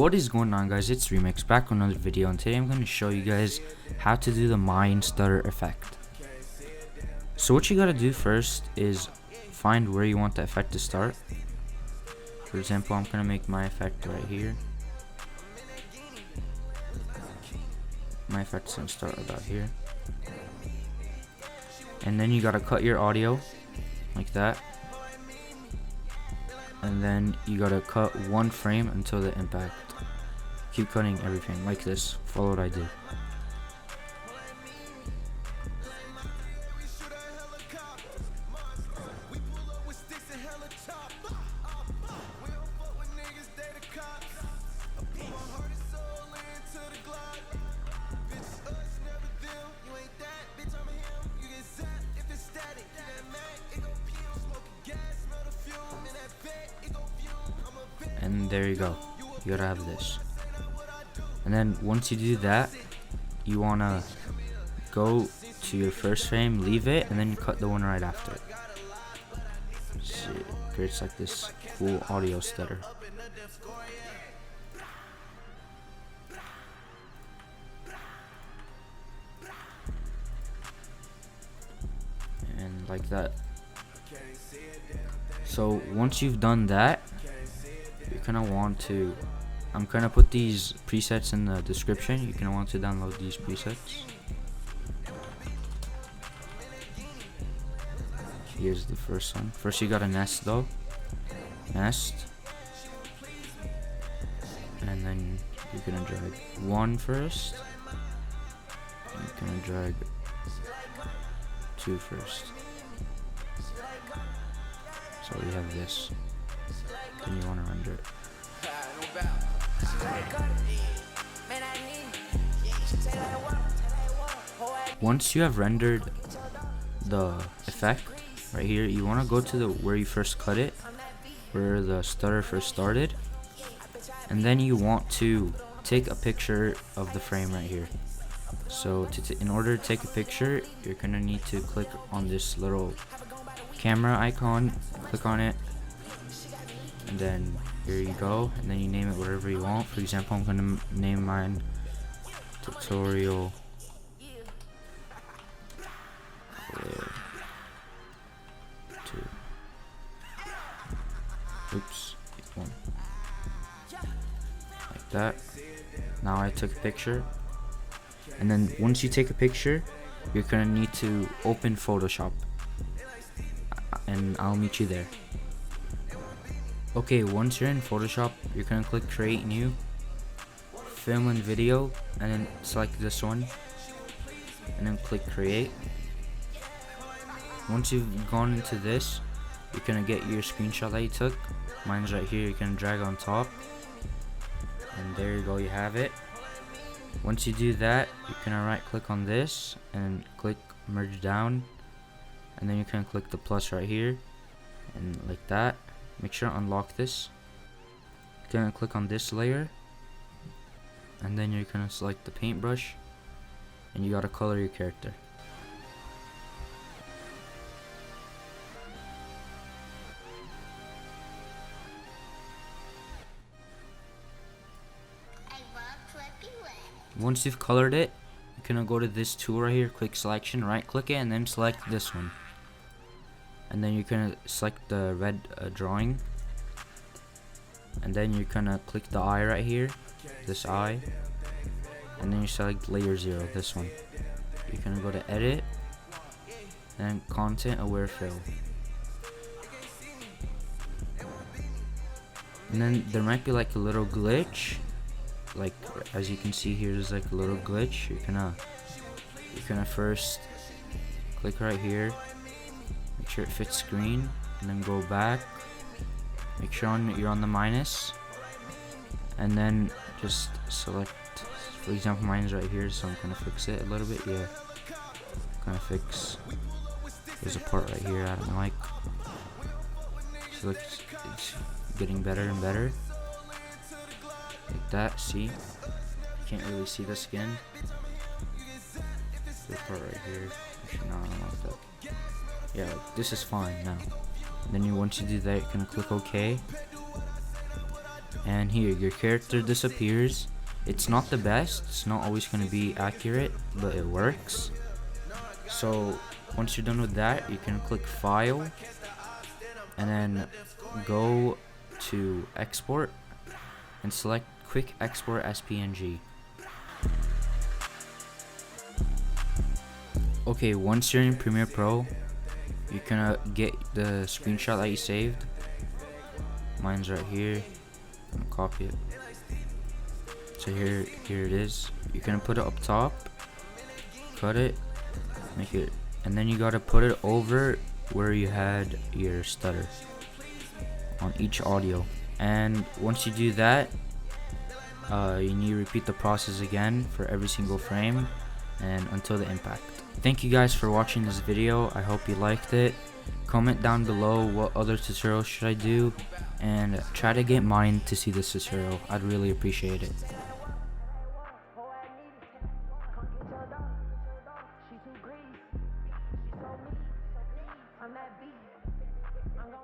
What is going on, guys? It's YoREMlX back with another video, and today I'm going to show you guys how to do the Maayan Stutter effect. So what you gotta do first is find where you want the effect to start. For example, I'm gonna make my effect right here. My effect's gonna start about here. And then you gotta cut your audio like that. And then you gotta cut one frame until the impact. Keep cutting every frame like this. Follow what I do. And there you go. You gotta have this. And then once you do that, you wanna go to your first frame, leave it, and then you cut the one right after it. So it creates like this cool audio stutter. And like that. So once you've done that, you're gonna want to, I'm gonna put these presets in the description. You're gonna want to download these presets. Here's the first one. First you gotta nest though. Nest. And then you're gonna drag one first. You're gonna drag two first. So we have this. Then you want to render it. Once you have rendered the effect right here, you want to go to the where you first cut it, where the stutter first started, and then you want to take a picture of the frame right here. So in order to take a picture, you're gonna need to click on this little camera icon, click on it, and then here you go, and then you name it whatever you want. For example, I'm gonna name mine tutorial 2. Oops, 1. Like that. Now I took a picture, and then once you take a picture, you're gonna need to open Photoshop, and I'll meet you there. Okay, once you're in Photoshop, you're gonna click create new, film and video, and then select this one, and then click create. Once you've gone into this, you're gonna get your screenshot that you took. Mine's right here. You're gonna drag on top, and there you go, you have it. Once you do that, you're gonna right click on this and click merge down, and then you can click the plus right here, and like that. Make sure to unlock this. You're gonna click on this layer, and then you're gonna select the paintbrush, and you gotta color your character. Once you've colored it, you're gonna go to this tool right here, click selection, right click it, and then select this one. And then you're gonna select the red drawing, and then you're gonna click the eye right here, this eye, and then you select layer 0, this one. You're gonna go to edit, and content aware fill. And then there might be like a little glitch, like as you can see here, there's like a little glitch. You're gonna first click right here, make sure it fits screen, and then go back, make sure you're on the minus, and then just select, for example mine's right here, so I'm gonna fix it a little bit. Yeah, gonna fix, there's a part right here I don't like, so it's getting better and better, like that. See, you can't really see the skin. The part right here, actually, no, I don't like that. Yeah, this is fine now. And then once you do that, you can click OK, and here your character disappears. It's not the best, it's not always going to be accurate, but it works. So once you're done with that, you can click file and then go to export and select quick export as PNG. Okay, once you're in Premiere Pro, you're gonna get the screenshot that you saved. Mine's right here. I'm gonna copy it. So here it is. You're gonna put it up top, cut it, make it, and then you gotta put it over where you had your stutter on each audio. And once you do that, you need to repeat the process again for every single frame and until the impact. Thank you guys for watching this video. I hope you liked it. Comment down below what other tutorials should I do, and try to get mine to see this tutorial. I'd really appreciate it. I'm that beat. I'm gon'